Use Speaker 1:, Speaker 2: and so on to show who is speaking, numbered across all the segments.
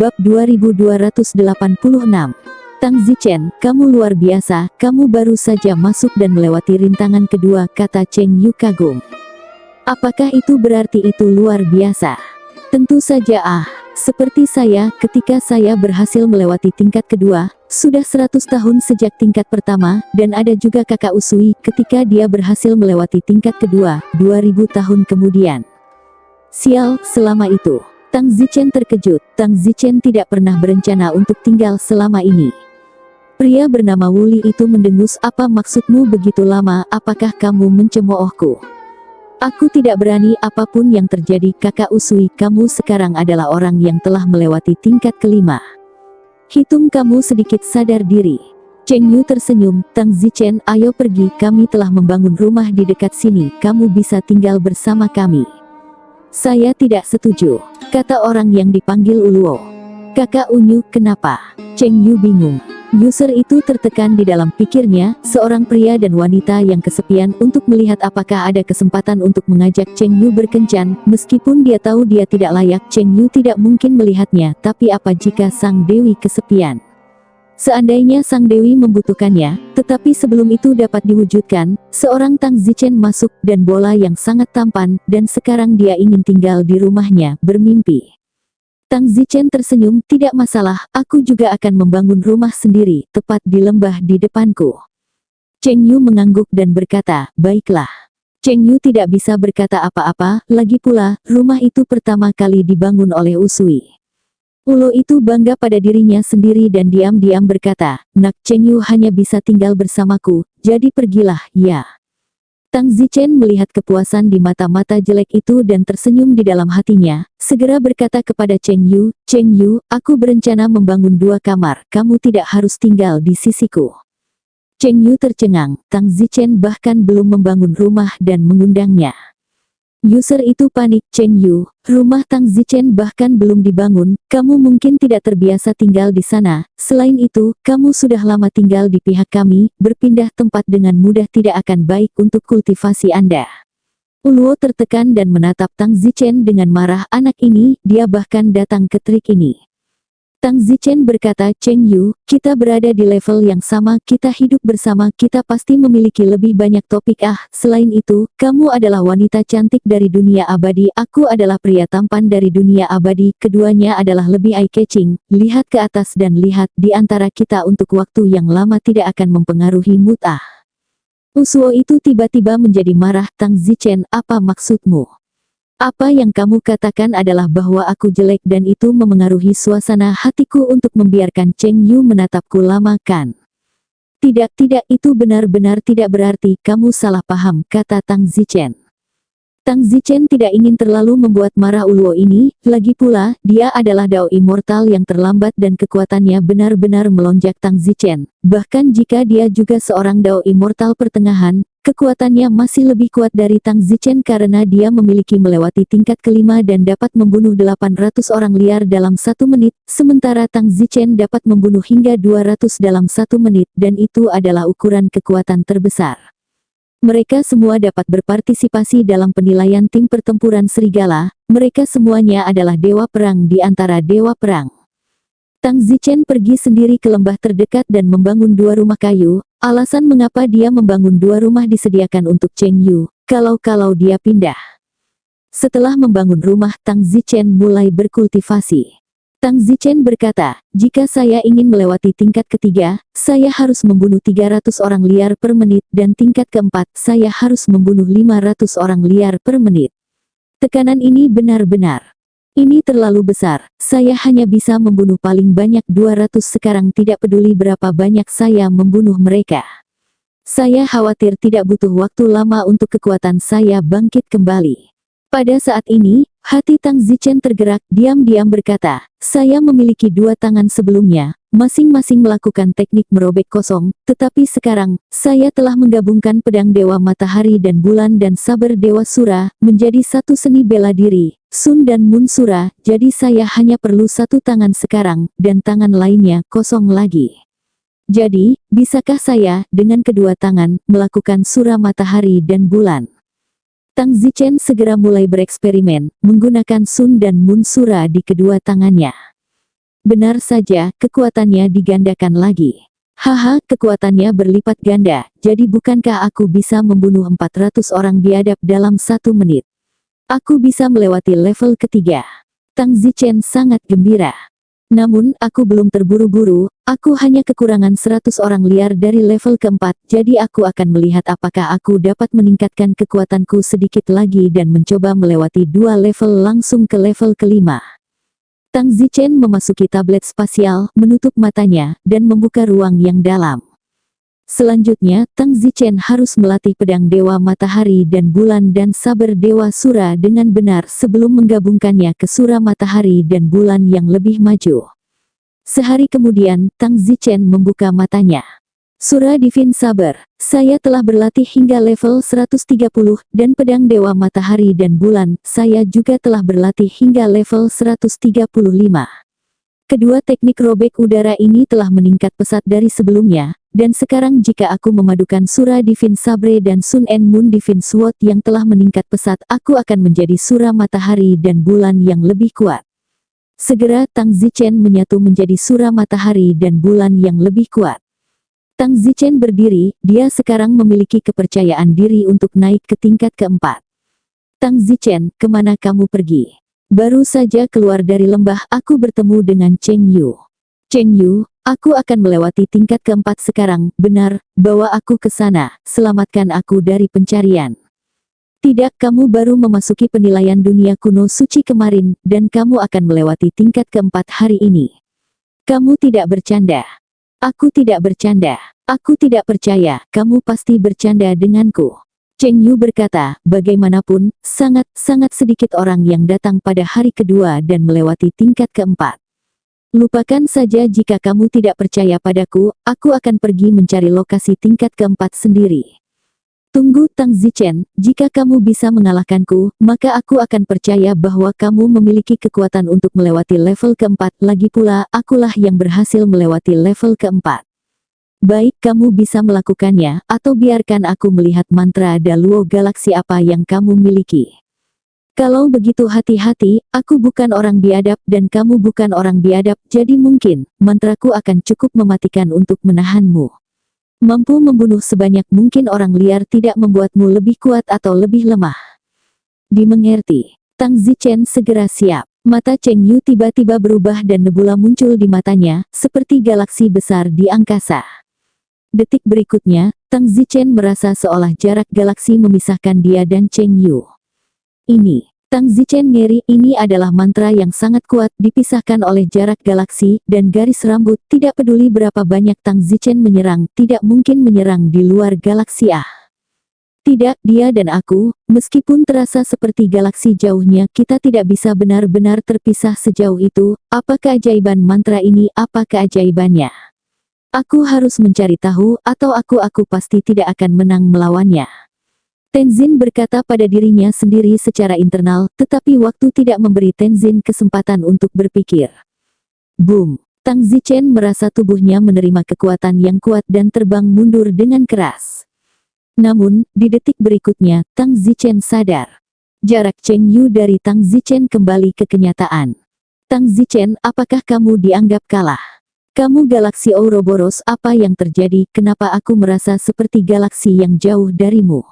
Speaker 1: Bab 2286. Tang Zichen, kamu luar biasa, kamu baru saja masuk dan melewati rintangan kedua, kata Cheng Yu kagum. Apakah itu berarti itu luar biasa? Tentu saja seperti saya, ketika saya berhasil melewati tingkat kedua, sudah 100 tahun sejak tingkat pertama, dan ada juga kakak Usui, ketika dia berhasil melewati tingkat kedua, 2000 tahun kemudian. Sial, selama itu. Tang Zichen terkejut. Tang Zichen tidak pernah berencana untuk tinggal selama ini. Pria bernama Wuli itu mendengus, apa maksudmu begitu lama, apakah kamu mencemoohku? Aku tidak berani apapun yang terjadi, kakak Usui, kamu sekarang adalah orang yang telah melewati tingkat kelima. Hitung kamu sedikit sadar diri. Cheng Yu tersenyum, Tang Zichen, ayo pergi, kami telah membangun rumah di dekat sini, kamu bisa tinggal bersama kami. Saya tidak setuju, kata orang yang dipanggil Uluo. Kakak Unyu, kenapa? Cheng Yu bingung. User itu tertekan di dalam pikirnya, seorang pria dan wanita yang kesepian untuk melihat apakah ada kesempatan untuk mengajak Cheng Yu berkencan, meskipun dia tahu dia tidak layak, Cheng Yu tidak mungkin melihatnya, tapi apa jika Sang Dewi kesepian? Seandainya Sang Dewi membutuhkannya, tetapi sebelum itu dapat diwujudkan, seorang Tang Zichen masuk dan bola yang sangat tampan, dan sekarang dia ingin tinggal di rumahnya, bermimpi. Tang Zichen tersenyum, tidak masalah, aku juga akan membangun rumah sendiri, tepat di lembah di depanku. Cheng Yu mengangguk dan berkata, baiklah. Cheng Yu tidak bisa berkata apa-apa, lagi pula, rumah itu pertama kali dibangun oleh Usui. Ulo itu bangga pada dirinya sendiri dan diam-diam berkata, nak, Cheng Yu hanya bisa tinggal bersamaku, jadi pergilah, ya. Tang Zichen melihat kepuasan di mata-mata jelek itu dan tersenyum di dalam hatinya, segera berkata kepada Cheng Yu, aku berencana membangun 2 kamar, kamu tidak harus tinggal di sisiku. Cheng Yu tercengang, Tang Zichen bahkan belum membangun rumah dan mengundangnya. User itu panik, Cheng Yu, rumah Tang Zichen bahkan belum dibangun, kamu mungkin tidak terbiasa tinggal di sana, selain itu, kamu sudah lama tinggal di pihak kami, berpindah tempat dengan mudah tidak akan baik untuk kultivasi Anda. Uluo tertekan dan menatap Tang Zichen dengan marah, anak ini, dia bahkan datang ke trik ini. Tang Zichen berkata, Cheng Yu, kita berada di level yang sama, kita hidup bersama, kita pasti memiliki lebih banyak topik. Selain itu, kamu adalah wanita cantik dari dunia abadi, aku adalah pria tampan dari dunia abadi, keduanya adalah lebih eye-catching, lihat ke atas dan lihat, di antara kita untuk waktu yang lama tidak akan mempengaruhi mood. Usuo itu tiba-tiba menjadi marah, Tang Zichen, apa maksudmu? Apa yang kamu katakan adalah bahwa aku jelek dan itu memengaruhi suasana hatiku untuk membiarkan Cheng Yu menatapku lama kan? Tidak, itu benar-benar tidak berarti, kamu salah paham, kata Tang Zichen. Tang Zichen tidak ingin terlalu membuat marah Uluo ini, lagi pula, dia adalah Dao Immortal yang terlambat dan kekuatannya benar-benar melonjak Tang Zichen. Bahkan jika dia juga seorang Dao Immortal pertengahan, kekuatannya masih lebih kuat dari Tang Zichen karena dia memiliki melewati tingkat kelima dan dapat membunuh 800 orang liar dalam 1 menit, sementara Tang Zichen dapat membunuh hingga 200 dalam 1 menit, dan itu adalah ukuran kekuatan terbesar. Mereka semua dapat berpartisipasi dalam penilaian tim pertempuran serigala, mereka semuanya adalah dewa perang di antara dewa perang. Tang Zichen pergi sendiri ke lembah terdekat dan membangun 2 rumah kayu, alasan mengapa dia membangun 2 rumah disediakan untuk Cheng Yu, kalau dia pindah. Setelah membangun rumah, Tang Zichen mulai berkultivasi. Tang Zichen berkata, jika saya ingin melewati tingkat ketiga, saya harus membunuh 300 orang liar per menit, dan tingkat keempat, saya harus membunuh 500 orang liar per menit. Tekanan ini benar-benar. Ini terlalu besar, saya hanya bisa membunuh paling banyak 200 sekarang, tidak peduli berapa banyak saya membunuh mereka. Saya khawatir tidak butuh waktu lama untuk kekuatan saya bangkit kembali. Pada saat ini, hati Tang Zichen tergerak, diam-diam berkata, saya memiliki 2 tangan sebelumnya, masing-masing melakukan teknik merobek kosong, tetapi sekarang, saya telah menggabungkan pedang Dewa Matahari dan Bulan dan saber Dewa Sura, menjadi satu seni bela diri, Sun dan Moon Sura, jadi saya hanya perlu 1 tangan sekarang, dan tangan lainnya kosong lagi. Jadi, bisakah saya, dengan kedua tangan, melakukan Sura Matahari dan Bulan? Tang Zichen segera mulai bereksperimen, menggunakan Sun dan Moon Sura di kedua tangannya. Benar saja, kekuatannya digandakan lagi. Haha, kekuatannya berlipat ganda, jadi bukankah aku bisa membunuh 400 orang biadab dalam 1 menit? Aku bisa melewati level ketiga. Tang Zichen sangat gembira. Namun, aku belum terburu-buru, aku hanya kekurangan 100 orang liar dari level keempat, jadi aku akan melihat apakah aku dapat meningkatkan kekuatanku sedikit lagi dan mencoba melewati 2 level langsung ke level kelima. Tang Zichen memasuki tablet spasial, menutup matanya, dan membuka ruang yang dalam. Selanjutnya, Tang Zichen harus melatih pedang Dewa Matahari dan Bulan dan saber Dewa Sura dengan benar sebelum menggabungkannya ke Sura Matahari dan Bulan yang lebih maju. Sehari kemudian, Tang Zichen membuka matanya. Sura Divine Saber, saya telah berlatih hingga level 130, dan pedang Dewa Matahari dan Bulan, saya juga telah berlatih hingga level 135. Kedua teknik robek udara ini telah meningkat pesat dari sebelumnya, dan sekarang jika aku memadukan Sura Divine Sabre dan Sun and Moon Divine Sword yang telah meningkat pesat, aku akan menjadi Sura Matahari dan Bulan yang lebih kuat. Segera Tang Zichen menyatu menjadi Sura Matahari dan Bulan yang lebih kuat. Tang Zichen berdiri, dia sekarang memiliki kepercayaan diri untuk naik ke tingkat keempat. Tang Zichen, kemana kamu pergi? Baru saja keluar dari lembah, aku bertemu dengan Cheng Yu. Cheng Yu, aku akan melewati tingkat keempat sekarang, benar, bawa aku ke sana, selamatkan aku dari pencarian. Tidak, kamu baru memasuki penilaian dunia kuno suci kemarin, dan kamu akan melewati tingkat keempat hari ini. Kamu tidak bercanda. Aku tidak bercanda. Aku tidak percaya, kamu pasti bercanda denganku. Cheng Yu berkata, bagaimanapun, sangat sedikit orang yang datang pada hari kedua dan melewati tingkat keempat. Lupakan saja jika kamu tidak percaya padaku, aku akan pergi mencari lokasi tingkat keempat sendiri. Tunggu Tang Zichen, jika kamu bisa mengalahkanku, maka aku akan percaya bahwa kamu memiliki kekuatan untuk melewati level keempat. Lagi pula, akulah yang berhasil melewati level keempat. Baik, kamu bisa melakukannya, atau biarkan aku melihat mantra Daluo Galaksi apa yang kamu miliki. Kalau begitu hati-hati, aku bukan orang biadab dan kamu bukan orang biadab, jadi mungkin, mantraku akan cukup mematikan untuk menahanmu. Mampu membunuh sebanyak mungkin orang liar tidak membuatmu lebih kuat atau lebih lemah. Dimengerti. Tang Zichen segera siap. Mata Cheng Yu tiba-tiba berubah dan nebula muncul di matanya, seperti galaksi besar di angkasa. Detik berikutnya, Tang Zichen merasa seolah jarak galaksi memisahkan dia dan Cheng Yu. Ini, Tang Zichen ngeri, ini adalah mantra yang sangat kuat, dipisahkan oleh jarak galaksi, dan garis rambut, tidak peduli berapa banyak Tang Zichen menyerang, tidak mungkin menyerang di luar galaksi Tidak, dia dan aku, meskipun terasa seperti galaksi jauhnya, kita tidak bisa benar-benar terpisah sejauh itu. Apa keajaiban mantra ini, apa keajaibannya? Aku harus mencari tahu, atau aku pasti tidak akan menang melawannya. Tenzin berkata pada dirinya sendiri secara internal, tetapi waktu tidak memberi Tenzin kesempatan untuk berpikir. Boom! Tang Zichen merasa tubuhnya menerima kekuatan yang kuat dan terbang mundur dengan keras. Namun, di detik berikutnya, Tang Zichen sadar. Jarak Cheng Yu dari Tang Zichen kembali ke kenyataan. Tang Zichen, apakah kamu dianggap kalah? Kamu galaksi Ouroboros, apa yang terjadi, kenapa aku merasa seperti galaksi yang jauh darimu?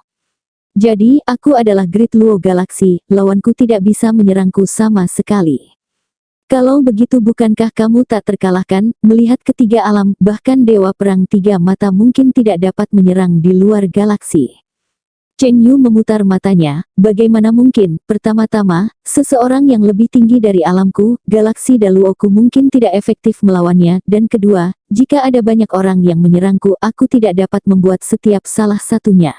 Speaker 1: Jadi, aku adalah Great Luo Galaksi, lawanku tidak bisa menyerangku sama sekali. Kalau begitu bukankah kamu tak terkalahkan, melihat ketiga alam, bahkan Dewa Perang Tiga Mata mungkin tidak dapat menyerang di luar galaksi. Cheng Yu memutar matanya, bagaimana mungkin, pertama-tama, seseorang yang lebih tinggi dari alamku, galaksi Daluoku mungkin tidak efektif melawannya, dan kedua, jika ada banyak orang yang menyerangku, aku tidak dapat membuat setiap salah satunya.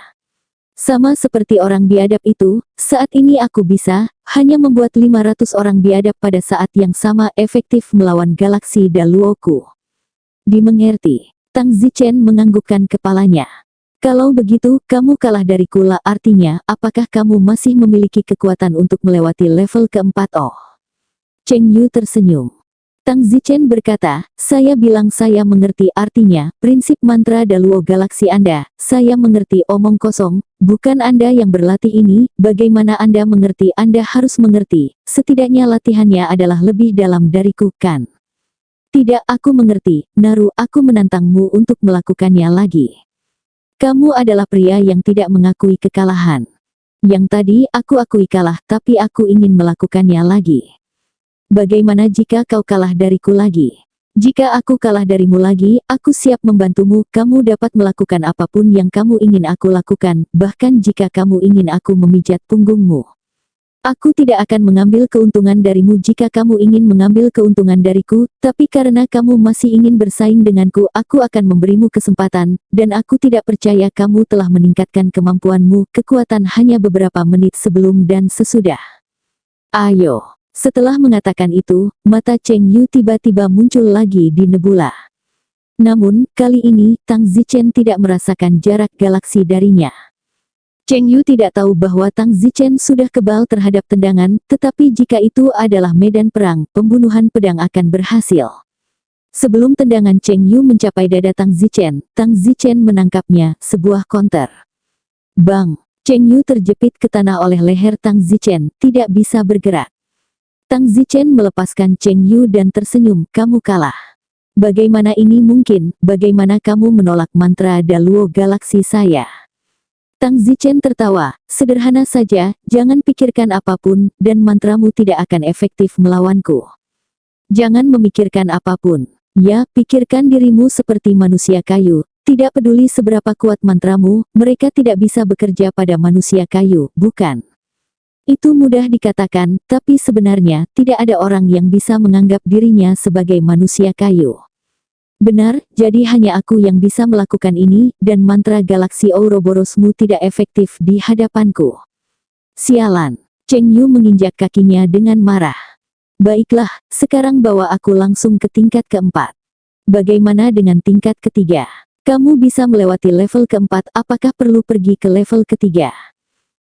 Speaker 1: Sama seperti orang biadab itu, saat ini aku bisa, hanya membuat 500 orang biadab pada saat yang sama efektif melawan galaksi Daluoku. Dimengerti. Tang Zichen menganggukkan kepalanya. Kalau begitu, kamu kalah dariku lah, artinya, apakah kamu masih memiliki kekuatan untuk melewati level keempat? Oh. Cheng Yu tersenyum. Tang Zichen berkata, saya bilang saya mengerti, artinya, prinsip mantra Daluo Galaksi Anda, saya mengerti, omong kosong, bukan Anda yang berlatih ini, bagaimana Anda mengerti? Anda harus mengerti, setidaknya latihannya adalah lebih dalam dariku, kan? Tidak, aku mengerti, Naru, aku menantangmu untuk melakukannya lagi. Kamu adalah pria yang tidak mengakui kekalahan. Yang tadi aku akui kalah, tapi aku ingin melakukannya lagi. Bagaimana jika kau kalah dariku lagi? Jika aku kalah darimu lagi, aku siap membantumu, kamu dapat melakukan apapun yang kamu ingin aku lakukan, bahkan jika kamu ingin aku memijat punggungmu. Aku tidak akan mengambil keuntungan darimu jika kamu ingin mengambil keuntungan dariku, tapi karena kamu masih ingin bersaing denganku, aku akan memberimu kesempatan, dan aku tidak percaya kamu telah meningkatkan kemampuanmu, kekuatan hanya beberapa menit sebelum dan sesudah. Ayo. Setelah mengatakan itu, mata Cheng Yu tiba-tiba muncul lagi di nebula. Namun, kali ini, Tang Zichen tidak merasakan jarak galaksi darinya. Cheng Yu tidak tahu bahwa Tang Zichen sudah kebal terhadap tendangan, tetapi jika itu adalah medan perang, pembunuhan pedang akan berhasil. Sebelum tendangan Cheng Yu mencapai dada Tang Zichen menangkapnya, sebuah counter. Bang! Cheng Yu terjepit ke tanah oleh leher Tang Zichen, tidak bisa bergerak. Tang Zichen melepaskan Cheng Yu dan tersenyum, kamu kalah. Bagaimana ini mungkin, bagaimana kamu menolak mantra Daluo Galaksi saya? Tang Zichen tertawa, sederhana saja, jangan pikirkan apapun, dan mantramu tidak akan efektif melawanku. Jangan memikirkan apapun. Ya, pikirkan dirimu seperti manusia kayu, tidak peduli seberapa kuat mantramu, mereka tidak bisa bekerja pada manusia kayu, bukan? Itu mudah dikatakan, tapi sebenarnya, tidak ada orang yang bisa menganggap dirinya sebagai manusia kayu. Benar, jadi hanya aku yang bisa melakukan ini, dan mantra galaksi Ouroborosmu tidak efektif di hadapanku. Sialan. Cheng Yu menginjak kakinya dengan marah. Baiklah, sekarang bawa aku langsung ke tingkat keempat. Bagaimana dengan tingkat ketiga? Kamu bisa melewati level keempat, apakah perlu pergi ke level ketiga?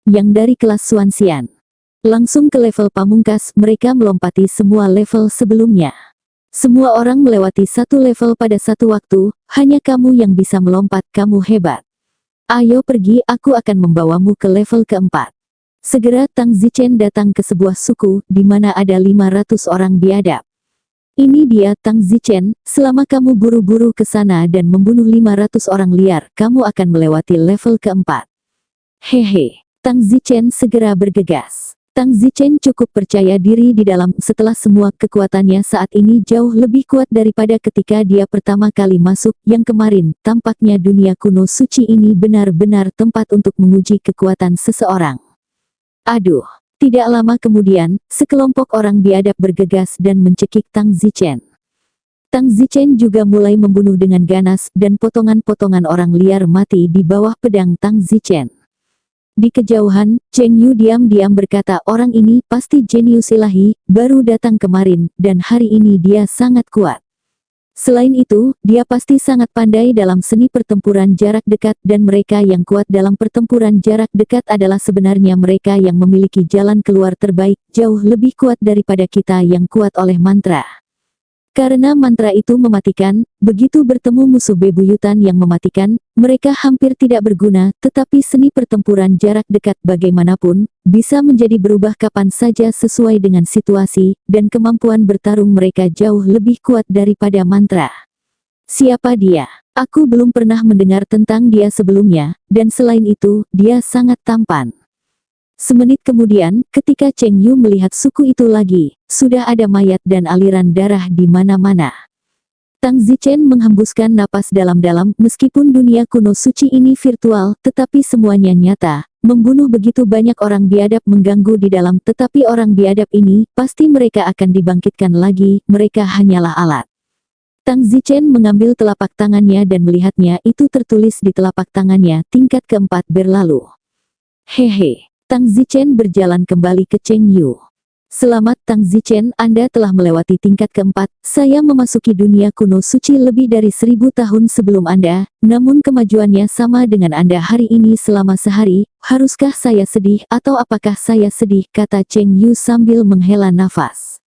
Speaker 1: Yang dari kelas Xuanxian. Langsung ke level pamungkas, mereka melompati semua level sebelumnya. Semua orang melewati satu level pada satu waktu, hanya kamu yang bisa melompat, kamu hebat. Ayo pergi, aku akan membawamu ke level keempat. Segera Tang Zichen datang ke sebuah suku, di mana ada 500 orang biadab. Ini dia Tang Zichen, selama kamu buru-buru ke sana dan membunuh 500 orang liar, kamu akan melewati level keempat. Hehe, Tang Zichen segera bergegas. Tang Zichen cukup percaya diri di dalam, setelah semua kekuatannya saat ini jauh lebih kuat daripada ketika dia pertama kali masuk, yang kemarin, tampaknya dunia kuno suci ini benar-benar tempat untuk menguji kekuatan seseorang. Aduh, tidak lama kemudian, sekelompok orang biadab bergegas dan mencekik Tang Zichen. Tang Zichen juga mulai membunuh dengan ganas, dan potongan-potongan orang liar mati di bawah pedang Tang Zichen. Di kejauhan, Cheng Yu diam-diam berkata, orang ini pasti jenius ilahi, baru datang kemarin, dan hari ini dia sangat kuat. Selain itu, dia pasti sangat pandai dalam seni pertempuran jarak dekat, dan mereka yang kuat dalam pertempuran jarak dekat adalah sebenarnya mereka yang memiliki jalan keluar terbaik, jauh lebih kuat daripada kita yang kuat oleh mantra. Karena mantra itu mematikan, begitu bertemu musuh bebuyutan yang mematikan, mereka hampir tidak berguna, tetapi seni pertempuran jarak dekat bagaimanapun, bisa menjadi berubah kapan saja sesuai dengan situasi, dan kemampuan bertarung mereka jauh lebih kuat daripada mantra. Siapa dia? Aku belum pernah mendengar tentang dia sebelumnya, dan selain itu, dia sangat tampan. Semenit kemudian, ketika Cheng Yu melihat suku itu lagi, sudah ada mayat dan aliran darah di mana-mana. Tang Zichen menghembuskan napas dalam-dalam, meskipun dunia kuno suci ini virtual, tetapi semuanya nyata. Membunuh begitu banyak orang biadab mengganggu di dalam, tetapi orang biadab ini, pasti mereka akan dibangkitkan lagi, mereka hanyalah alat. Tang Zichen mengambil telapak tangannya dan melihatnya, itu tertulis di telapak tangannya, tingkat keempat berlalu. Hehe. Tang Zichen berjalan kembali ke Cheng Yu. Selamat Tang Zichen, Anda telah melewati tingkat keempat, saya memasuki dunia kuno suci lebih dari 1000 tahun sebelum Anda, namun kemajuannya sama dengan Anda hari ini selama sehari, haruskah saya sedih atau apakah saya sedih, kata Cheng Yu sambil menghela nafas.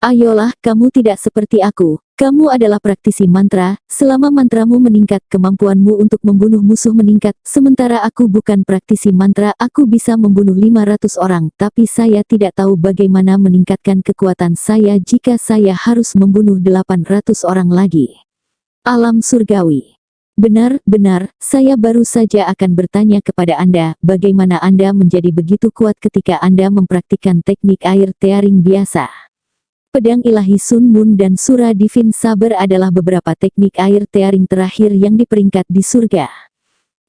Speaker 1: Ayolah, kamu tidak seperti aku. Kamu adalah praktisi mantra, selama mantramu meningkat, kemampuanmu untuk membunuh musuh meningkat. Sementara aku bukan praktisi mantra, aku bisa membunuh 500 orang, tapi saya tidak tahu bagaimana meningkatkan kekuatan saya jika saya harus membunuh 800 orang lagi. Alam surgawi. Benar, saya baru saja akan bertanya kepada Anda, bagaimana Anda menjadi begitu kuat ketika Anda mempraktikkan teknik air tearing biasa. Pedang ilahi Sun Moon dan Surah Divine Saber adalah beberapa teknik air tearing terakhir yang diperingkat di surga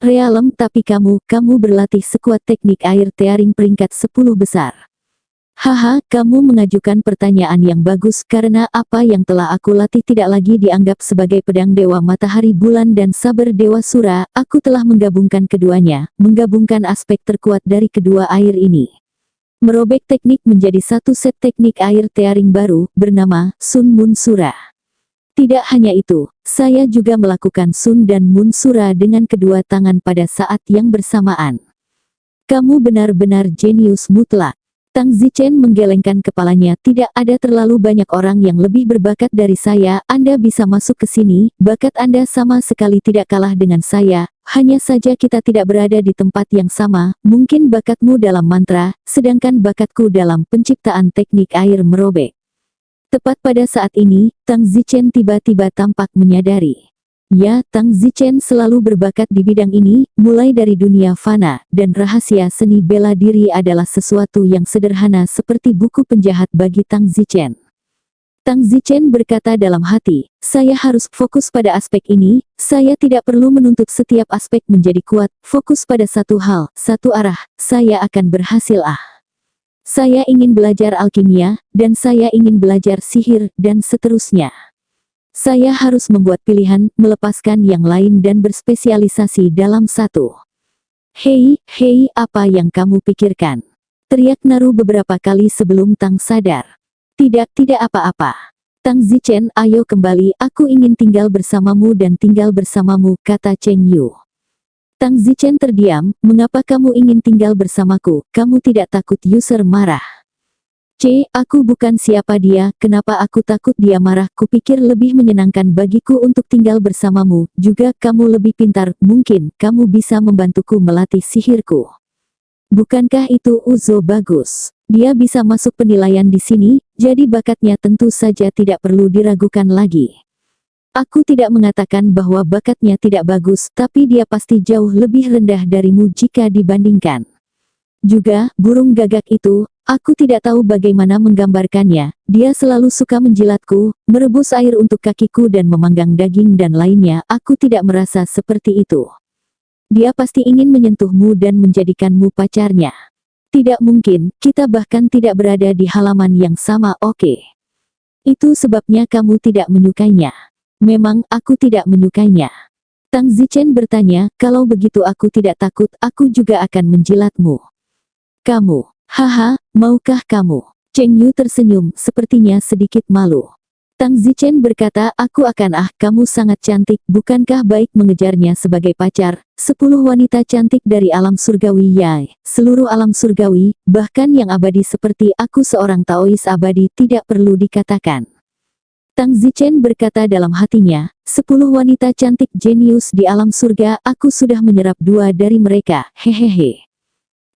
Speaker 1: realem, tapi kamu berlatih sekuat teknik air tearing peringkat 10 besar. Haha, kamu mengajukan pertanyaan yang bagus karena apa yang telah aku latih tidak lagi dianggap sebagai pedang dewa matahari bulan dan saber dewa sura. Aku telah menggabungkan keduanya, menggabungkan aspek terkuat dari kedua air ini. Merobek teknik menjadi satu set teknik air tearing baru, bernama Sun Moon Sura. Tidak hanya itu, saya juga melakukan Sun dan Moon Sura dengan kedua tangan pada saat yang bersamaan. Kamu benar-benar jenius mutlak. Tang Zichen menggelengkan kepalanya. Tidak ada terlalu banyak orang yang lebih berbakat dari saya. Anda bisa masuk ke sini, bakat Anda sama sekali tidak kalah dengan saya. Hanya saja kita tidak berada di tempat yang sama. Mungkin bakatmu dalam mantra, sedangkan bakatku dalam penciptaan teknik air merobek. Tepat pada saat ini, Tang Zichen tiba-tiba tampak menyadari. Ya, Tang Zichen selalu berbakat di bidang ini, mulai dari dunia fana, dan rahasia seni bela diri adalah sesuatu yang sederhana seperti buku penjahat bagi Tang Zichen. Tang Zichen berkata dalam hati, saya harus fokus pada aspek ini, saya tidak perlu menuntut setiap aspek menjadi kuat, fokus pada satu hal, satu arah, saya akan berhasil. Saya ingin belajar alkimia, dan saya ingin belajar sihir, dan seterusnya. Saya harus membuat pilihan, melepaskan yang lain dan berspesialisasi dalam satu. Hei, apa yang kamu pikirkan? Teriak Naru beberapa kali sebelum Tang sadar. Tidak apa-apa. Tang Zichen, ayo kembali, aku ingin tinggal bersamamu dan tinggal bersamamu, kata Cheng Yu. Tang Zichen terdiam, mengapa kamu ingin tinggal bersamaku, kamu tidak takut user marah? Aku bukan siapa dia, kenapa aku takut dia marah, kupikir lebih menyenangkan bagiku untuk tinggal bersamamu, juga kamu lebih pintar, mungkin kamu bisa membantuku melatih sihirku. Bukankah itu Uzo bagus? Dia bisa masuk penilaian di sini, jadi bakatnya tentu saja tidak perlu diragukan lagi. Aku tidak mengatakan bahwa bakatnya tidak bagus, tapi dia pasti jauh lebih rendah darimu jika dibandingkan. Juga, burung gagak itu, aku tidak tahu bagaimana menggambarkannya, dia selalu suka menjilatku, merebus air untuk kakiku dan memanggang daging dan lainnya, aku tidak merasa seperti itu. Dia pasti ingin menyentuhmu dan menjadikanmu pacarnya. Tidak mungkin, kita bahkan tidak berada di halaman yang sama, oke. Itu sebabnya kamu tidak menyukainya. Memang, aku tidak menyukainya. Tang Zichen bertanya, kalau begitu aku tidak takut, aku juga akan menjilatmu. Kamu, haha, maukah kamu? Cheng Yu tersenyum, sepertinya sedikit malu. Tang Zichen berkata, aku akan kamu sangat cantik, bukankah baik mengejarnya sebagai pacar? 10 wanita cantik dari alam surgawi seluruh alam surgawi, bahkan yang abadi seperti aku seorang Taois abadi tidak perlu dikatakan. Tang Zichen berkata dalam hatinya, 10 wanita cantik jenius di alam surga, aku sudah menyerap 2 dari mereka, hehehe.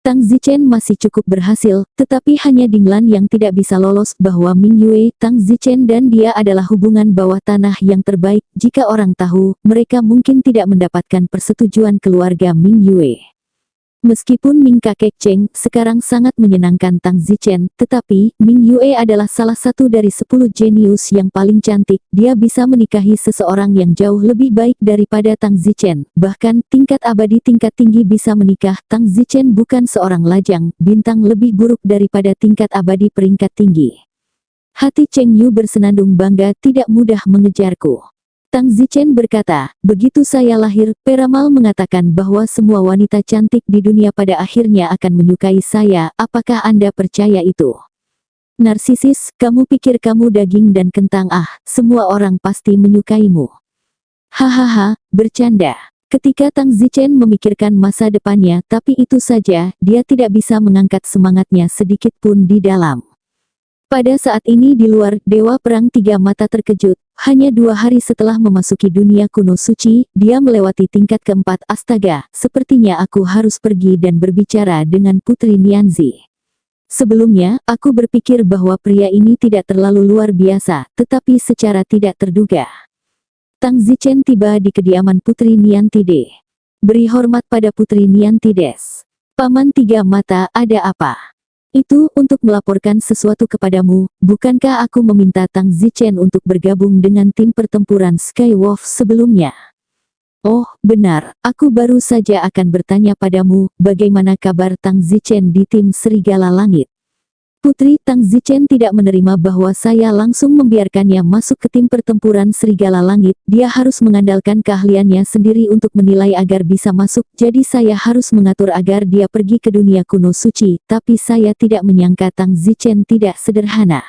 Speaker 1: Tang Zichen masih cukup berhasil, tetapi hanya Dinglan yang tidak bisa lolos bahwa Ming Yue, Tang Zichen dan dia adalah hubungan bawah tanah yang terbaik. Jika orang tahu, mereka mungkin tidak mendapatkan persetujuan keluarga Ming Yue. Meskipun Ming kakek Cheng sekarang sangat menyenangkan Tang Zichen, tetapi Ming Yue adalah salah satu dari 10 jenius yang paling cantik. Dia bisa menikahi seseorang yang jauh lebih baik daripada Tang Zichen. Bahkan tingkat abadi tingkat tinggi bisa menikah. Tang Zichen bukan seorang lajang, bintang lebih buruk daripada tingkat abadi peringkat tinggi. Hati Cheng Yu bersenandung bangga, tidak mudah mengejarku. Tang Zichen berkata, begitu saya lahir, peramal mengatakan bahwa semua wanita cantik di dunia pada akhirnya akan menyukai saya, apakah Anda percaya itu? Narsisis, kamu pikir kamu daging dan kentang semua orang pasti menyukaimu. Hahaha, bercanda. Ketika Tang Zichen memikirkan masa depannya, tapi itu saja, dia tidak bisa mengangkat semangatnya sedikit pun di dalam Pada saat ini di luar, Dewa Perang Tiga Mata terkejut. Hanya 2 hari setelah memasuki dunia kuno suci, dia melewati tingkat keempat. Astaga, sepertinya aku harus pergi dan berbicara dengan Putri Nianzi. Sebelumnya, aku berpikir bahwa pria ini tidak terlalu luar biasa, tetapi secara tidak terduga. Tang Zichen tiba di kediaman Putri Niantide. Beri hormat pada Putri Niantides. Paman Tiga Mata, ada apa? Itu untuk melaporkan sesuatu kepadamu. Bukankah aku meminta Tang Zichen untuk bergabung dengan tim pertempuran Skywolf sebelumnya? Oh, benar. Aku baru saja akan bertanya padamu, bagaimana kabar Tang Zichen di tim Serigala Langit? Putri Tang Zichen tidak menerima bahwa saya langsung membiarkannya masuk ke tim pertempuran Serigala Langit. Dia harus mengandalkan keahliannya sendiri untuk menilai agar bisa masuk, jadi saya harus mengatur agar dia pergi ke dunia kuno suci. Tapi saya tidak menyangka Tang Zichen tidak sederhana.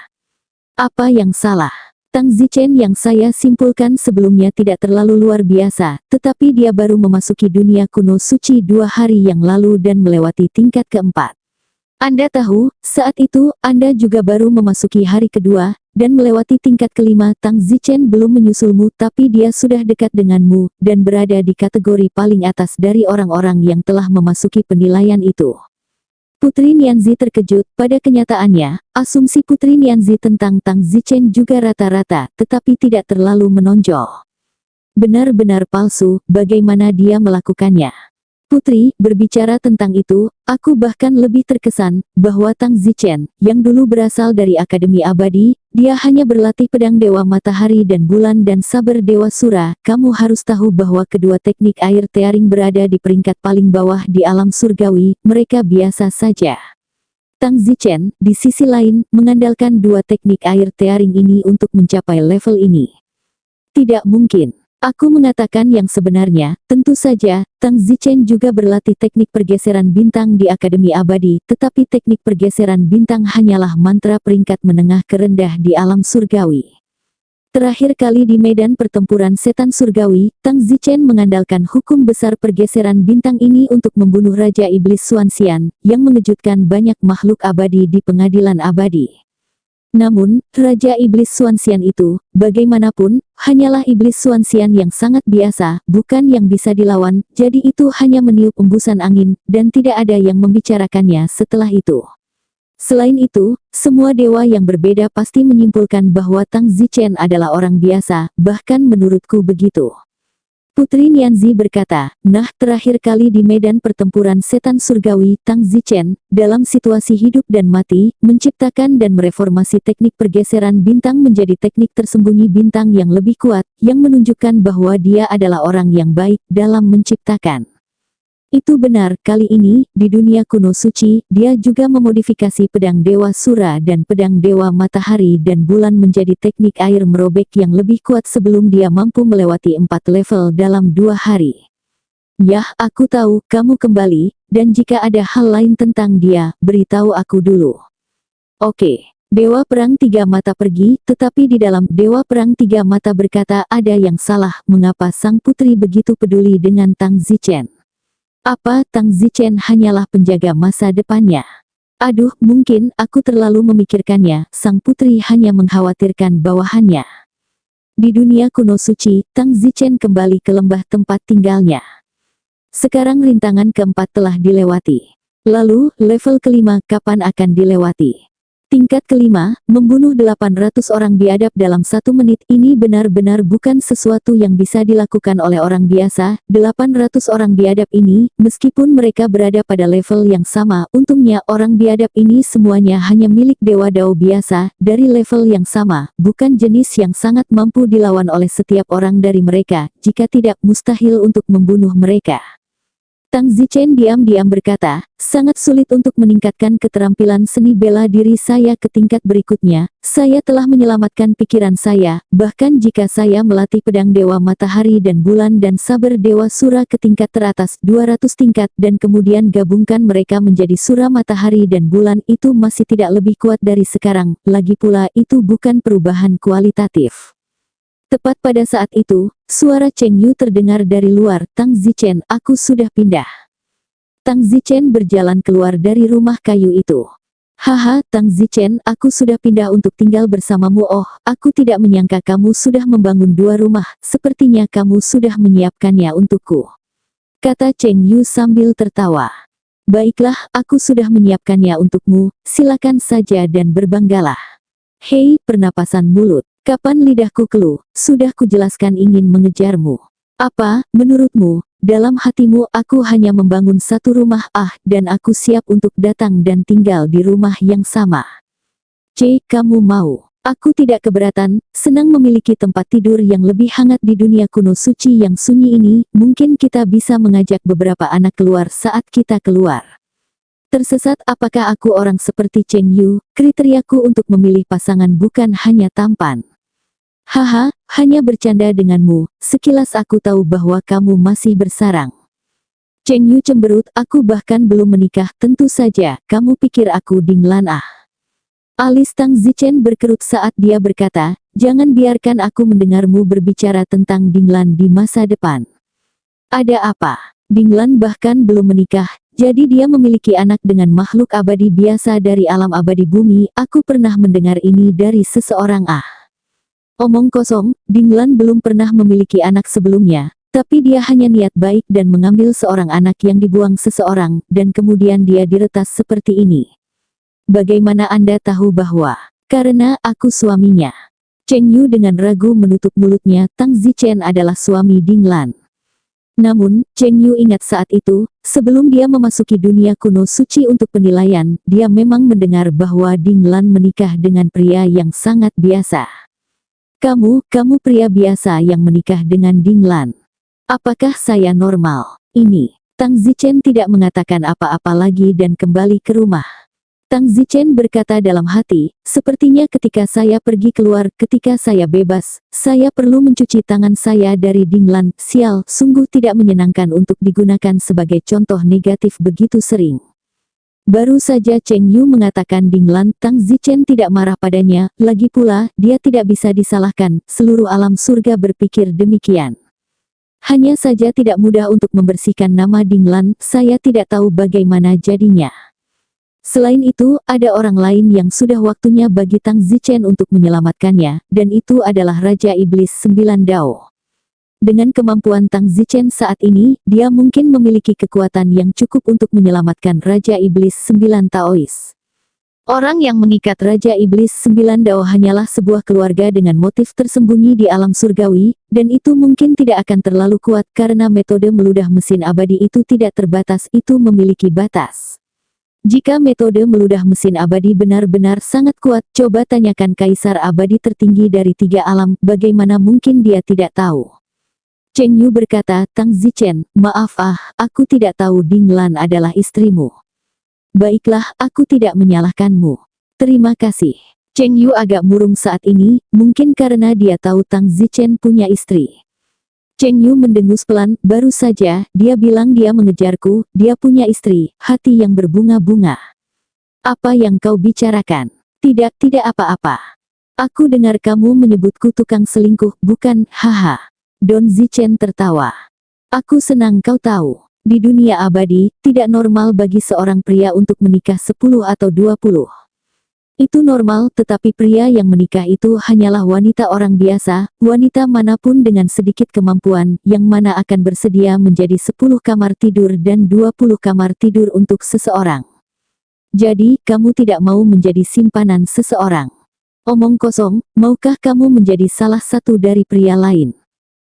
Speaker 1: Apa yang salah? Tang Zichen yang saya simpulkan sebelumnya tidak terlalu luar biasa, tetapi dia baru memasuki dunia kuno suci 2 hari yang lalu dan melewati tingkat keempat. Anda tahu, saat itu, Anda juga baru memasuki hari kedua, dan melewati tingkat kelima. Tang Zichen belum menyusulmu tapi dia sudah dekat denganmu, dan berada di kategori paling atas dari orang-orang yang telah memasuki penilaian itu. Putri Nianzi terkejut. Pada kenyataannya, asumsi Putri Nianzi tentang Tang Zichen juga rata-rata, tetapi tidak terlalu menonjol. Benar-benar palsu, bagaimana dia melakukannya? Putri, berbicara tentang itu, aku bahkan lebih terkesan, bahwa Tang Zichen, yang dulu berasal dari Akademi Abadi, dia hanya berlatih pedang Dewa Matahari dan Bulan dan saber Dewa Sura. Kamu harus tahu bahwa kedua teknik air tearing berada di peringkat paling bawah di alam surgawi, mereka biasa saja. Tang Zichen, di sisi lain, mengandalkan dua teknik air tearing ini untuk mencapai level ini. Tidak mungkin. Aku mengatakan yang sebenarnya, tentu saja, Tang Zichen juga berlatih teknik pergeseran bintang di Akademi Abadi, tetapi teknik pergeseran bintang hanyalah mantra peringkat menengah ke rendah di alam surgawi. Terakhir kali di medan pertempuran setan surgawi, Tang Zichen mengandalkan hukum besar pergeseran bintang ini untuk membunuh Raja Iblis Xuanxian, yang mengejutkan banyak makhluk abadi di pengadilan abadi. Namun, Raja Iblis Xuanxian itu, bagaimanapun, hanyalah Iblis Xuanxian yang sangat biasa, bukan yang bisa dilawan, jadi itu hanya meniup embusan angin, dan tidak ada yang membicarakannya setelah itu. Selain itu, semua dewa yang berbeda pasti menyimpulkan bahwa Tang Zichen adalah orang biasa, bahkan menurutku begitu. Putri Nianzi berkata, nah terakhir kali di medan pertempuran setan surgawi, Tang Zichen, dalam situasi hidup dan mati, menciptakan dan mereformasi teknik pergeseran bintang menjadi teknik tersembunyi bintang yang lebih kuat, yang menunjukkan bahwa dia adalah orang yang baik dalam menciptakan. Itu benar, kali ini, di dunia kuno suci, dia juga memodifikasi pedang Dewa Sura dan pedang Dewa Matahari dan Bulan menjadi teknik air merobek yang lebih kuat sebelum dia mampu melewati 4 level dalam 2 hari. Yah, aku tahu, kamu kembali, dan jika ada hal lain tentang dia, beritahu aku dulu. Oke. Dewa Perang Tiga Mata pergi, tetapi di dalam Dewa Perang Tiga Mata berkata ada yang salah, mengapa sang putri begitu peduli dengan Tang Zichen? Apa Tang Zichen hanyalah penjaga masa depannya? Aduh, mungkin aku terlalu memikirkannya, sang putri hanya mengkhawatirkan bawahannya. Di dunia kuno suci, Tang Zichen kembali ke lembah tempat tinggalnya. Sekarang rintangan keempat telah dilewati. Lalu, level kelima kapan akan dilewati? Tingkat kelima, membunuh 800 orang biadab dalam 1 menit. Ini benar-benar bukan sesuatu yang bisa dilakukan oleh orang biasa. 800 orang biadab ini, meskipun mereka berada pada level yang sama, untungnya orang biadab ini semuanya hanya milik Dewa Dao biasa, dari level yang sama, bukan jenis yang sangat mampu dilawan oleh setiap orang dari mereka, jika tidak mustahil untuk membunuh mereka. Tang Zichen diam-diam berkata, sangat sulit untuk meningkatkan keterampilan seni bela diri saya ke tingkat berikutnya. Saya telah menyelamatkan pikiran saya, bahkan jika saya melatih pedang Dewa Matahari dan Bulan dan saber Dewa Sura ke tingkat teratas 200 tingkat dan kemudian gabungkan mereka menjadi Sura Matahari dan Bulan, itu masih tidak lebih kuat dari sekarang. Lagi pula itu bukan perubahan kualitatif. Tepat pada saat itu, suara Cheng Yu terdengar dari luar. Tang Zichen, aku sudah pindah. Tang Zichen berjalan keluar dari rumah kayu itu. Haha, Tang Zichen, aku sudah pindah untuk tinggal bersamamu. Oh, aku tidak menyangka kamu sudah membangun 2 rumah, sepertinya kamu sudah menyiapkannya untukku, kata Cheng Yu sambil tertawa. Baiklah, aku sudah menyiapkannya untukmu, silakan saja dan berbanggalah. Hei, pernapasan mulut, kapan lidahku keluh, sudah kujelaskan ingin mengejarmu. Apa, menurutmu, dalam hatimu aku hanya membangun 1 rumah dan aku siap untuk datang dan tinggal di rumah yang sama. Kamu mau? Aku tidak keberatan, senang memiliki tempat tidur yang lebih hangat di dunia kuno suci yang sunyi ini. Mungkin kita bisa mengajak beberapa anak keluar saat kita keluar. Tersesat, apakah aku orang seperti Cheng Yu? Kriteriaku untuk memilih pasangan bukan hanya tampan. Haha, hanya bercanda denganmu, sekilas aku tahu bahwa kamu masih bersarang. Cheng Yu cemberut, aku bahkan belum menikah, tentu saja, kamu pikir aku Dinglan ah. Alis Tang Zichen berkerut saat dia berkata, jangan biarkan aku mendengarmu berbicara tentang Dinglan di masa depan. Ada apa? Dinglan bahkan belum menikah, jadi dia memiliki anak dengan makhluk abadi biasa dari alam abadi bumi. Aku pernah mendengar ini dari seseorang ah. Omong kosong, Dinglan belum pernah memiliki anak sebelumnya, tapi dia hanya niat baik dan mengambil seorang anak yang dibuang seseorang, dan kemudian dia diretas seperti ini. Bagaimana Anda tahu bahwa? Karena aku suaminya. Cheng Yu dengan ragu menutup mulutnya. Tang Zichen adalah suami Dinglan. Namun, Cheng Yu ingat saat itu, sebelum dia memasuki dunia kuno suci untuk penilaian, dia memang mendengar bahwa Dinglan menikah dengan pria yang sangat biasa. Kamu pria biasa yang menikah dengan Dinglan. Apakah saya normal? Ini. Tang Zichen tidak mengatakan apa-apa lagi dan kembali ke rumah. Tang Zichen berkata dalam hati, sepertinya ketika saya pergi keluar, ketika saya bebas, saya perlu mencuci tangan saya dari Dinglan. Sial, sungguh tidak menyenangkan untuk digunakan sebagai contoh negatif begitu sering. Baru saja Cheng Yu mengatakan Dinglan, Tang Zichen tidak marah padanya, lagi pula, dia tidak bisa disalahkan, seluruh alam surga berpikir demikian. Hanya saja tidak mudah untuk membersihkan nama Dinglan, saya tidak tahu bagaimana jadinya. Selain itu, ada orang lain yang sudah waktunya bagi Tang Zichen untuk menyelamatkannya, dan itu adalah Raja Iblis 9 Dao. Dengan kemampuan Tang Zichen saat ini, dia mungkin memiliki kekuatan yang cukup untuk menyelamatkan Raja Iblis 9 Taois. Orang yang mengikat Raja Iblis 9 Dao hanyalah sebuah keluarga dengan motif tersembunyi di alam surgawi, dan itu mungkin tidak akan terlalu kuat karena metode meludah mesin abadi itu tidak terbatas, itu memiliki batas. Jika metode meludah mesin abadi benar-benar sangat kuat, coba tanyakan Kaisar Abadi tertinggi dari 3 alam, bagaimana mungkin dia tidak tahu. Cheng Yu berkata, Tang Zichen, maaf aku tidak tahu Dinglan adalah istrimu. Baiklah, aku tidak menyalahkanmu. Terima kasih. Cheng Yu agak murung saat ini, mungkin karena dia tahu Tang Zichen punya istri. Cheng Yu mendengus pelan, baru saja, dia bilang dia mengejarku, dia punya istri, hati yang berbunga-bunga. Apa yang kau bicarakan? Tidak apa-apa. Aku dengar kamu menyebutku tukang selingkuh, bukan, haha. Don Zichen tertawa. Aku senang kau tahu, di dunia abadi, tidak normal bagi seorang pria untuk menikah 10 atau 20. Itu normal, tetapi pria yang menikah itu hanyalah wanita orang biasa, wanita manapun dengan sedikit kemampuan, yang mana akan bersedia menjadi 10 kamar tidur dan 20 kamar tidur untuk seseorang. Jadi, kamu tidak mau menjadi simpanan seseorang. Omong kosong, maukah kamu menjadi salah satu dari pria lain?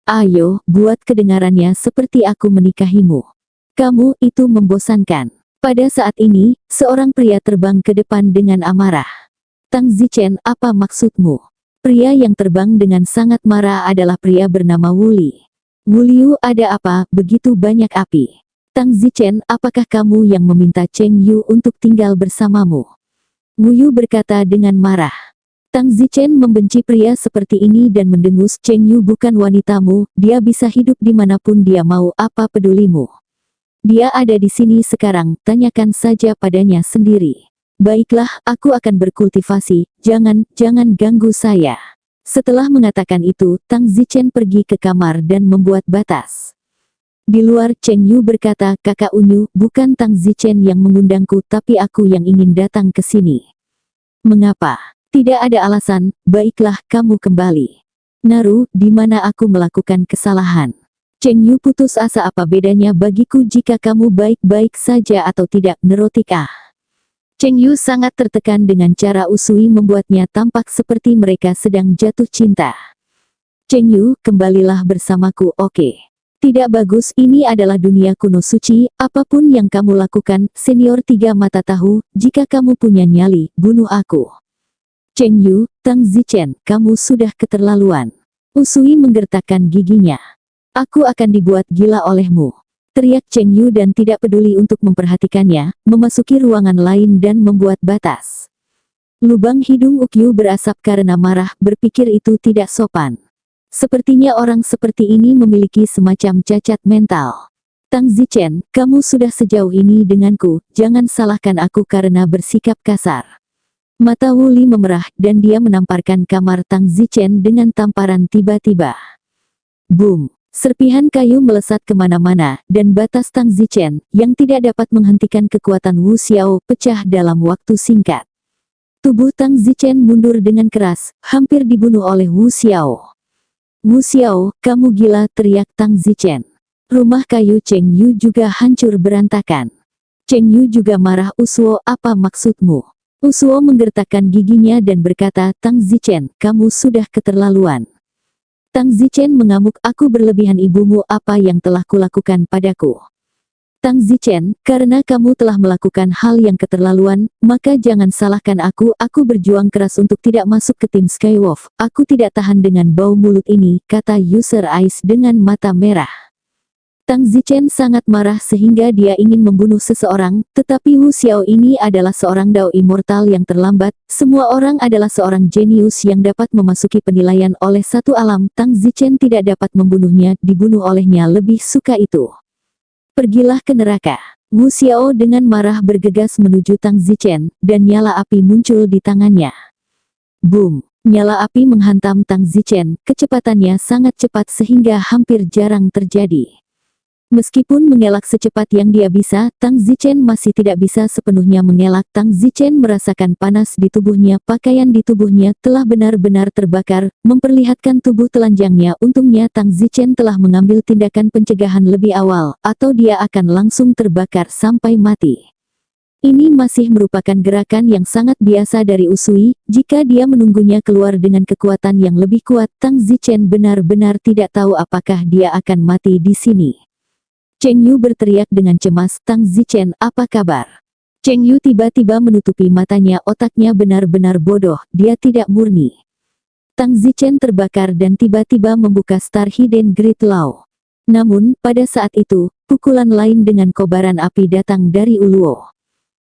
Speaker 1: Ayo, buat kedengarannya seperti aku menikahimu. Kamu itu membosankan. Pada saat ini, seorang pria terbang ke depan dengan amarah. Tang Zichen, apa maksudmu? Pria yang terbang dengan sangat marah adalah pria bernama Wu Li. Wu Liu, ada apa, begitu banyak api? Tang Zichen, apakah kamu yang meminta Cheng Yu untuk tinggal bersamamu? Wu Yu berkata dengan marah. Tang Zichen membenci pria seperti ini dan mendengus, Cheng Yu bukan wanitamu, dia bisa hidup dimanapun dia mau, apa pedulimu? Dia ada di sini sekarang, tanyakan saja padanya sendiri. Baiklah, aku akan berkultivasi, jangan ganggu saya. Setelah mengatakan itu, Tang Zichen pergi ke kamar dan membuat batas. Di luar, Cheng Yu berkata, "Kakak Unyu, bukan Tang Zichen yang mengundangku, tapi aku yang ingin datang ke sini." "Mengapa?" "Tidak ada alasan, baiklah kamu kembali." "Naru, di mana aku melakukan kesalahan?" Cheng Yu putus asa. "Apa bedanya bagiku jika kamu baik-baik saja atau tidak?" "Neurotik ah." Cheng Yu sangat tertekan dengan cara Usui membuatnya tampak seperti mereka sedang jatuh cinta. "Cheng Yu, kembalilah bersamaku, oke? Tidak bagus, ini adalah dunia kuno suci, apapun yang kamu lakukan, senior tiga mata tahu, jika kamu punya nyali, bunuh aku." "Cheng Yu, Tang Zichen, kamu sudah keterlaluan." Usui menggertakkan giginya. "Aku akan dibuat gila olehmu," teriak Cheng Yu dan tidak peduli untuk memperhatikannya, memasuki ruangan lain dan membuat batas. Lubang hidung Ukyu berasap karena marah, berpikir itu tidak sopan. Sepertinya orang seperti ini memiliki semacam cacat mental. "Tang Zichen, kamu sudah sejauh ini denganku, jangan salahkan aku karena bersikap kasar." Mata Wu Li memerah, dan dia menamparkan kamar Tang Zichen dengan tamparan tiba-tiba. Boom! Serpihan kayu melesat kemana-mana, dan batas Tang Zichen, yang tidak dapat menghentikan kekuatan Wu Xiao, pecah dalam waktu singkat. Tubuh Tang Zichen mundur dengan keras, hampir dibunuh oleh Wu Xiao. "Wu Xiao, kamu gila!" teriak Tang Zichen. Rumah kayu Cheng Yu juga hancur berantakan. Cheng Yu juga marah. "Usuo, apa maksudmu?" Usuo menggertakkan giginya dan berkata, "Tang Zichen, kamu sudah keterlaluan." Tang Zichen mengamuk, "Aku berlebihan ibumu, apa yang telah kulakukan padaku?" "Tang Zichen, karena kamu telah melakukan hal yang keterlaluan, maka jangan salahkan aku berjuang keras untuk tidak masuk ke tim Skywolf, aku tidak tahan dengan bau mulut ini," kata User Ice dengan mata merah. Tang Zichen sangat marah sehingga dia ingin membunuh seseorang, tetapi Wu Xiao ini adalah seorang dao immortal yang terlambat, semua orang adalah seorang jenius yang dapat memasuki penilaian oleh satu alam, Tang Zichen tidak dapat membunuhnya, dibunuh olehnya lebih suka itu. "Pergilah ke neraka." Wu Xiao dengan marah bergegas menuju Tang Zichen, dan nyala api muncul di tangannya. Boom! Nyala api menghantam Tang Zichen, kecepatannya sangat cepat sehingga hampir jarang terjadi. Meskipun mengelak secepat yang dia bisa, Tang Zichen masih tidak bisa sepenuhnya mengelak. Tang Zichen merasakan panas di tubuhnya, pakaian di tubuhnya telah benar-benar terbakar, memperlihatkan tubuh telanjangnya. Untungnya Tang Zichen telah mengambil tindakan pencegahan lebih awal, atau dia akan langsung terbakar sampai mati. Ini masih merupakan gerakan yang sangat biasa dari Usui, jika dia menunggunya keluar dengan kekuatan yang lebih kuat, Tang Zichen benar-benar tidak tahu apakah dia akan mati di sini. Cheng Yu berteriak dengan cemas, "Tang Zichen, apa kabar?" Cheng Yu tiba-tiba menutupi matanya, otaknya benar-benar bodoh, dia tidak murni. Tang Zichen terbakar dan tiba-tiba membuka Star Hidden Great Law. Namun, pada saat itu, pukulan lain dengan kobaran api datang dari Uluo.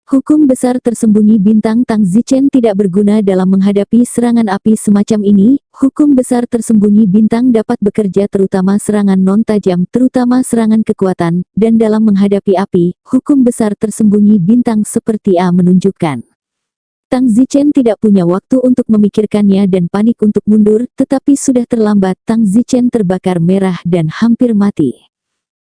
Speaker 1: Hukum besar tersembunyi bintang Tang Zichen tidak berguna dalam menghadapi serangan api semacam ini. Hukum besar tersembunyi bintang dapat bekerja terutama serangan non-tajam, terutama serangan kekuatan, dan dalam menghadapi api, hukum besar tersembunyi bintang seperti A menunjukkan. Tang Zichen tidak punya waktu untuk memikirkannya dan panik untuk mundur, tetapi sudah terlambat. Tang Zichen terbakar merah dan hampir mati.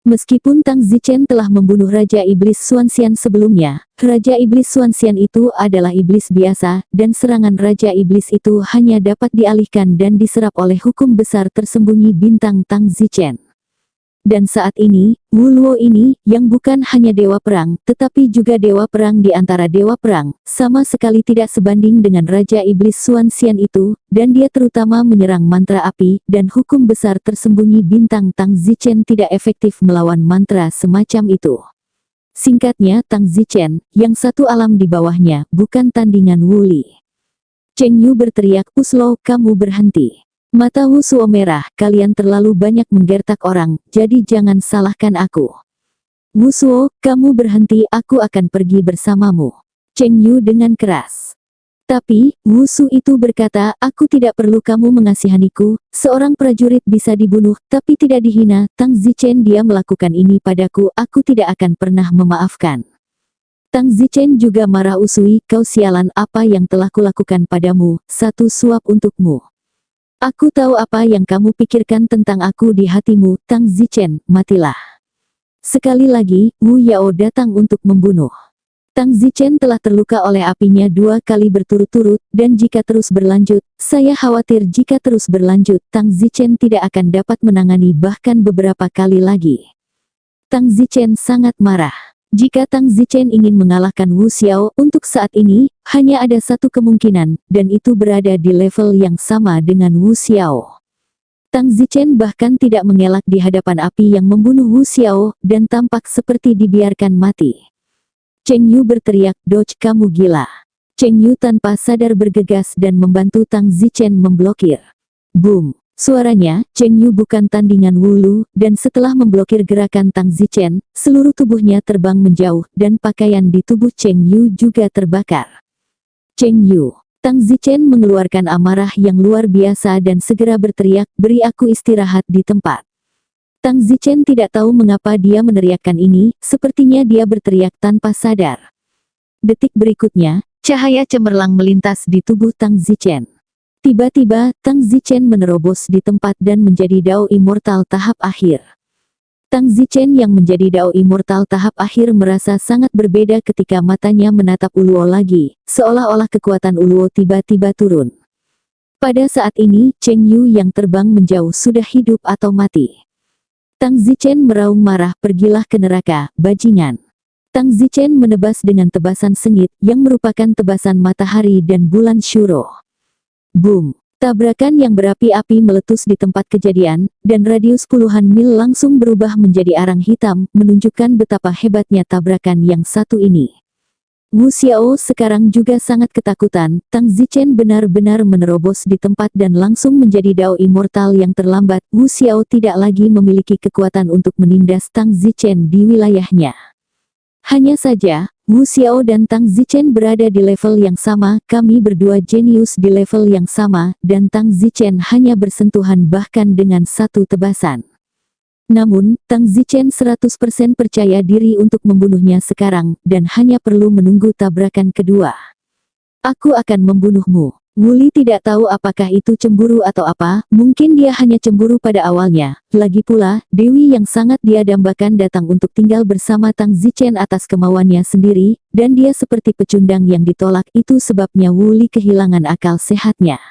Speaker 1: Meskipun Tang Zichen telah membunuh Raja Iblis Xuanxian sebelumnya, Raja Iblis Xuanxian itu adalah iblis biasa, dan serangan Raja Iblis itu hanya dapat dialihkan dan diserap oleh hukum besar tersembunyi bintang Tang Zichen. Dan saat ini, Wu Luo ini, yang bukan hanya dewa perang, tetapi juga dewa perang di antara dewa perang, sama sekali tidak sebanding dengan Raja Iblis Xuanxian itu, dan dia terutama menyerang mantra api, dan hukum besar tersembunyi bintang Tang Zichen tidak efektif melawan mantra semacam itu. Singkatnya, Tang Zichen, yang satu alam di bawahnya, bukan tandingan Wu Li. Cheng Yu berteriak, "Uslo, kamu berhenti." Mata Wu Suo merah, "Kalian terlalu banyak menggertak orang, jadi jangan salahkan aku." "Wu Suo, kamu berhenti, aku akan pergi bersamamu." Cheng Yu dengan keras. Tapi, Wu Su itu berkata, "Aku tidak perlu kamu mengasihaniku, seorang prajurit bisa dibunuh, tapi tidak dihina. Tang Zichen dia melakukan ini padaku, aku tidak akan pernah memaafkan." Tang Zichen juga marah. "Usui, kau sialan, apa yang telah kulakukan padamu, satu suap untukmu. Aku tahu apa yang kamu pikirkan tentang aku di hatimu, Tang Zichen, matilah." Sekali lagi, Wu Yao datang untuk membunuh. Tang Zichen telah terluka oleh apinya 2 kali berturut-turut, dan jika terus berlanjut, saya khawatir jika terus berlanjut, Tang Zichen tidak akan dapat menangani bahkan beberapa kali lagi. Tang Zichen sangat marah. Jika Tang Zichen ingin mengalahkan Wu Xiao untuk saat ini, hanya ada satu kemungkinan, dan itu berada di level yang sama dengan Wu Xiao. Tang Zichen bahkan tidak mengelak di hadapan api yang membunuh Wu Xiao, dan tampak seperti dibiarkan mati. Cheng Yu berteriak, "Dodge, kamu gila." Cheng Yu tanpa sadar bergegas dan membantu Tang Zichen memblokir. Boom! Suaranya, Cheng Yu bukan tandingan Wu Lu, dan setelah memblokir gerakan Tang Zichen, seluruh tubuhnya terbang menjauh, dan pakaian di tubuh Cheng Yu juga terbakar. Cheng Yu. Tang Zichen mengeluarkan amarah yang luar biasa dan segera berteriak, "Beri aku istirahat di tempat." Tang Zichen tidak tahu mengapa dia meneriakkan ini, sepertinya dia berteriak tanpa sadar. Detik berikutnya, cahaya cemerlang melintas di tubuh Tang Zichen. Tiba-tiba, Tang Zichen menerobos di tempat dan menjadi Dao Immortal tahap akhir. Tang Zichen yang menjadi Dao Immortal tahap akhir merasa sangat berbeda ketika matanya menatap Uluo lagi, seolah-olah kekuatan Uluo tiba-tiba turun. Pada saat ini, Cheng Yu yang terbang menjauh sudah hidup atau mati. Tang Zichen meraung marah, "Pergilah ke neraka, bajingan." Tang Zichen menebas dengan tebasan sengit, yang merupakan tebasan matahari dan bulan Shuro. Boom! Tabrakan yang berapi-api meletus di tempat kejadian, dan radius puluhan mil langsung berubah menjadi arang hitam, menunjukkan betapa hebatnya tabrakan yang satu ini. Wu Xiao sekarang juga sangat ketakutan. Tang Zichen benar-benar menerobos di tempat dan langsung menjadi Dao Immortal yang terlambat. Wu Xiao tidak lagi memiliki kekuatan untuk menindas Tang Zichen di wilayahnya. Hanya saja, Wu Xiao dan Tang Zichen berada di level yang sama, kami berdua jenius di level yang sama, dan Tang Zichen hanya bersentuhan bahkan dengan satu tebasan. Namun, Tang Zichen 100% percaya diri untuk membunuhnya sekarang, dan hanya perlu menunggu tabrakan kedua. "Aku akan membunuhmu." Wu Li tidak tahu apakah itu cemburu atau apa, mungkin dia hanya cemburu pada awalnya. Lagi pula, Dewi yang sangat dia dambakan datang untuk tinggal bersama Tang Zichen atas kemauannya sendiri, dan dia seperti pecundang yang ditolak, itu sebabnya Wu Li kehilangan akal sehatnya.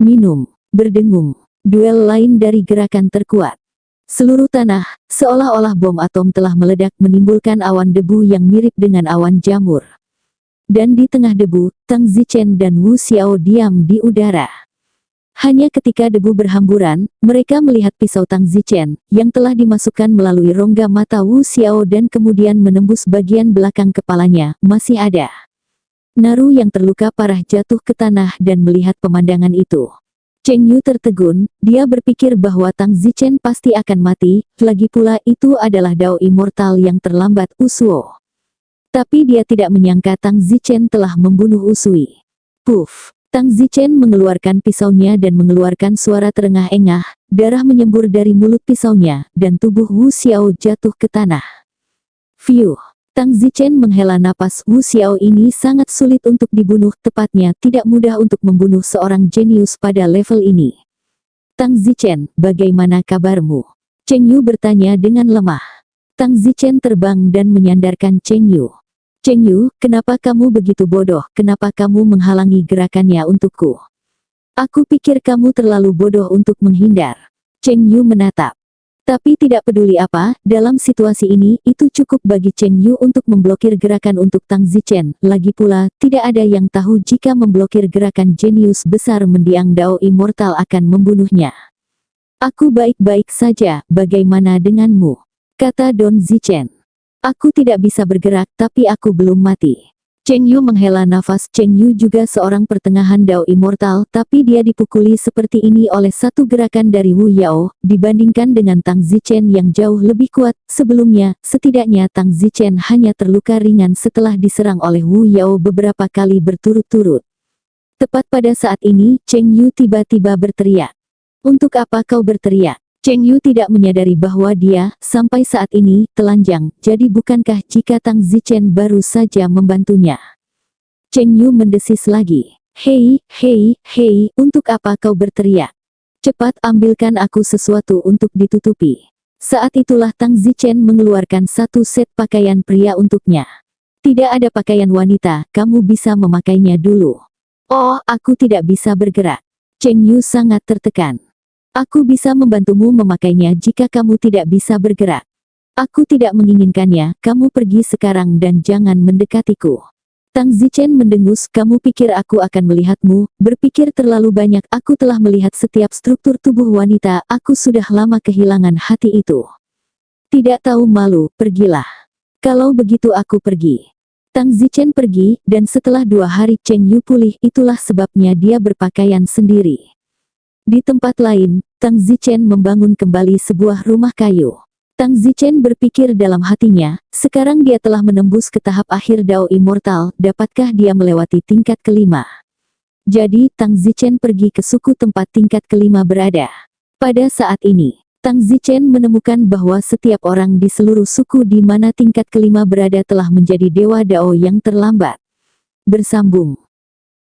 Speaker 1: Minum, berdengung, duel lain dari gerakan terkuat. Seluruh tanah, seolah-olah bom atom telah meledak menimbulkan awan debu yang mirip dengan awan jamur. Dan di tengah debu, Tang Zichen dan Wu Xiao diam di udara. Hanya ketika debu berhamburan, mereka melihat pisau Tang Zichen, yang telah dimasukkan melalui rongga mata Wu Xiao dan kemudian menembus bagian belakang kepalanya, masih ada. Naru yang terluka parah jatuh ke tanah dan melihat pemandangan itu. Cheng Yu tertegun, dia berpikir bahwa Tang Zichen pasti akan mati, lagi pula itu adalah Dao Immortal yang terlambat, Usuo. Tapi dia tidak menyangka Tang Zichen telah membunuh Usui. Puff! Tang Zichen mengeluarkan pisaunya dan mengeluarkan suara terengah-engah, darah menyembur dari mulut pisaunya, dan tubuh Wu Xiao jatuh ke tanah. Fiuh! Tang Zichen menghela napas. Wu Xiao ini sangat sulit untuk dibunuh, tepatnya tidak mudah untuk membunuh seorang jenius pada level ini. "Tang Zichen, bagaimana kabarmu?" Cheng Yu bertanya dengan lemah. Tang Zichen terbang dan menyandarkan Cheng Yu. "Cheng Yu, kenapa kamu begitu bodoh? Kenapa kamu menghalangi gerakannya untukku? Aku pikir kamu terlalu bodoh untuk menghindar." Cheng Yu menatap. Tapi tidak peduli apa, dalam situasi ini, itu cukup bagi Cheng Yu untuk memblokir gerakan untuk Tang Zichen. Lagi pula, tidak ada yang tahu jika memblokir gerakan jenius besar mendiang Dao Immortal akan membunuhnya. "Aku baik-baik saja, bagaimana denganmu?" kata Don Zichen. "Aku tidak bisa bergerak, tapi aku belum mati." Cheng Yu menghela nafas. Cheng Yu juga seorang pertengahan Dao Immortal, tapi dia dipukuli seperti ini oleh satu gerakan dari Wu Yao, dibandingkan dengan Tang Zichen yang jauh lebih kuat. Sebelumnya, setidaknya Tang Zichen hanya terluka ringan setelah diserang oleh Wu Yao beberapa kali berturut-turut. Tepat pada saat ini, Cheng Yu tiba-tiba berteriak. "Untuk apa kau berteriak?" Cheng Yu tidak menyadari bahwa dia, sampai saat ini, telanjang. Jadi bukankah jika Tang Zichen baru saja membantunya? Cheng Yu mendesis lagi. Hei, untuk apa kau berteriak? Cepat ambilkan aku sesuatu untuk ditutupi." Saat itulah Tang Zichen mengeluarkan satu set pakaian pria untuknya. Tidak ada pakaian wanita, kamu bisa memakainya dulu. Oh, aku tidak bisa bergerak. Cheng Yu sangat tertekan. Aku bisa membantumu memakainya jika kamu tidak bisa bergerak. Aku tidak menginginkannya, kamu pergi sekarang dan jangan mendekatiku. Tang Zichen mendengus, kamu pikir aku akan melihatmu, berpikir terlalu banyak, aku telah melihat setiap struktur tubuh wanita, aku sudah lama kehilangan hati itu. Tidak tahu malu, pergilah. Kalau begitu aku pergi. Tang Zichen pergi, dan setelah 2 hari Cheng Yu pulih, itulah sebabnya dia berpakaian sendiri. Di tempat lain, Tang Zichen membangun kembali sebuah rumah kayu. Tang Zichen berpikir dalam hatinya, sekarang dia telah menembus ke tahap akhir Dao Immortal, dapatkah dia melewati tingkat kelima? Jadi, Tang Zichen pergi ke suku tempat tingkat kelima berada. Pada saat ini, Tang Zichen menemukan bahwa setiap orang di seluruh suku di mana tingkat kelima berada telah menjadi dewa Dao yang terlambat. Bersambung.